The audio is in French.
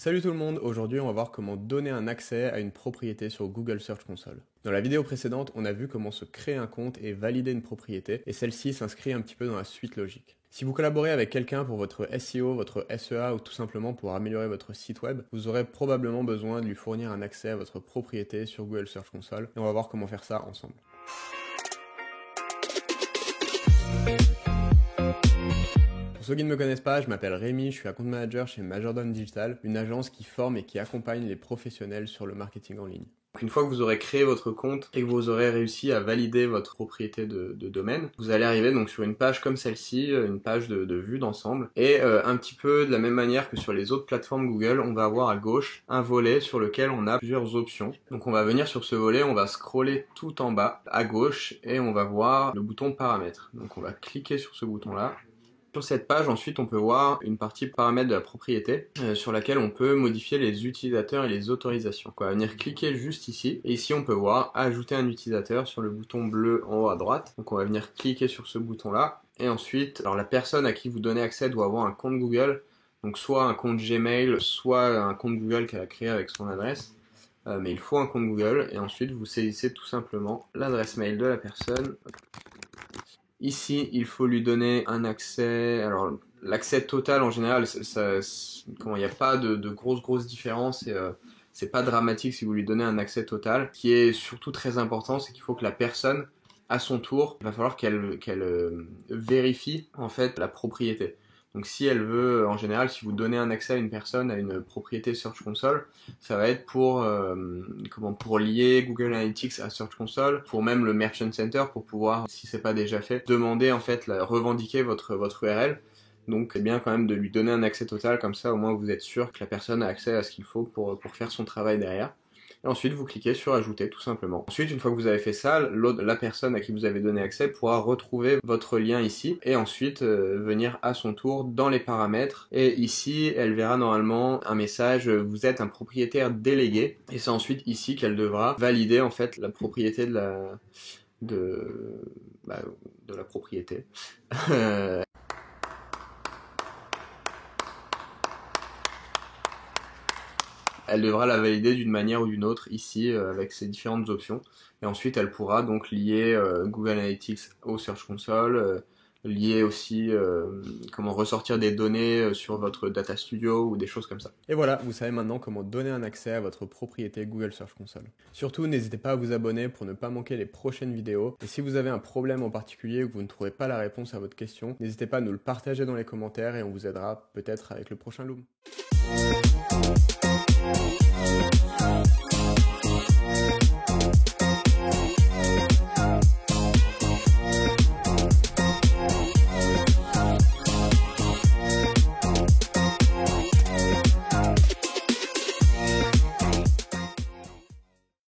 Salut tout le monde, aujourd'hui on va voir comment donner un accès à une propriété sur Google Search Console. Dans la vidéo précédente, on a vu comment se créer un compte et valider une propriété, et celle-ci s'inscrit un petit peu dans la suite logique. Si vous collaborez avec quelqu'un pour votre SEO, votre SEA ou tout simplement pour améliorer votre site web, vous aurez probablement besoin de lui fournir un accès à votre propriété sur Google Search Console, et on va voir comment faire ça ensemble. Pour ceux qui ne me connaissent pas, je m'appelle Rémi, je suis account manager chez Majordomo Digital, une agence qui forme et qui accompagne les professionnels sur le marketing en ligne. Une fois que vous aurez créé votre compte et que vous aurez réussi à valider votre propriété de domaine, vous allez arriver donc sur une page comme celle-ci, une page de vue d'ensemble. Et un petit peu de la même manière que sur les autres plateformes Google, on va avoir à gauche un volet sur lequel on a plusieurs options. Donc on va venir sur ce volet, on va scroller tout en bas à gauche et on va voir le bouton paramètres. Donc on va cliquer sur ce bouton-là. Sur cette page, ensuite, on peut voir une partie paramètres de la propriété sur laquelle on peut modifier les utilisateurs et les autorisations. Donc, on va venir cliquer juste ici. Et ici, on peut voir ajouter un utilisateur sur le bouton bleu en haut à droite. Donc, on va venir cliquer sur ce bouton-là. Et ensuite, alors la personne à qui vous donnez accès doit avoir un compte Google. Donc, soit un compte Gmail, soit un compte Google qu'elle a créé avec son adresse. Mais il faut un compte Google. Et ensuite, vous saisissez tout simplement l'adresse mail de la personne. Ici, il faut lui donner un accès. Alors, l'accès total en général, il n'y a pas de grosses différences et c'est pas dramatique si vous lui donnez un accès total. Ce qui est surtout très important, c'est qu'il faut que la personne, à son tour, il va falloir qu'elle vérifie en fait la propriété. Donc si elle veut, en général, si vous donnez un accès à une personne à une propriété Search Console, ça va être pour lier Google Analytics à Search Console, pour même le Merchant Center, pour pouvoir, si c'est pas déjà fait, demander en fait, revendiquer votre URL. Donc c'est bien quand même de lui donner un accès total, comme ça au moins vous êtes sûr que la personne a accès à ce qu'il faut pour faire son travail derrière. Et ensuite, vous cliquez sur ajouter, tout simplement. Ensuite, une fois que vous avez fait ça, la personne à qui vous avez donné accès pourra retrouver votre lien ici et ensuite venir à son tour dans les paramètres. Et ici, elle verra normalement un message, vous êtes un propriétaire délégué. Et c'est ensuite ici qu'elle devra valider en fait la propriété de la propriété. Elle devra la valider d'une manière ou d'une autre ici avec ces différentes options et ensuite elle pourra donc lier Google Analytics au Search Console, lier aussi comment ressortir des données sur votre Data Studio ou des choses comme ça. Et voilà, vous savez maintenant comment donner un accès à votre propriété Google Search Console. Surtout, n'hésitez pas à vous abonner pour ne pas manquer les prochaines vidéos. Et si vous avez un problème en particulier ou que vous ne trouvez pas la réponse à votre question, n'hésitez pas à nous le partager dans les commentaires et on vous aidera peut-être avec le prochain Loom.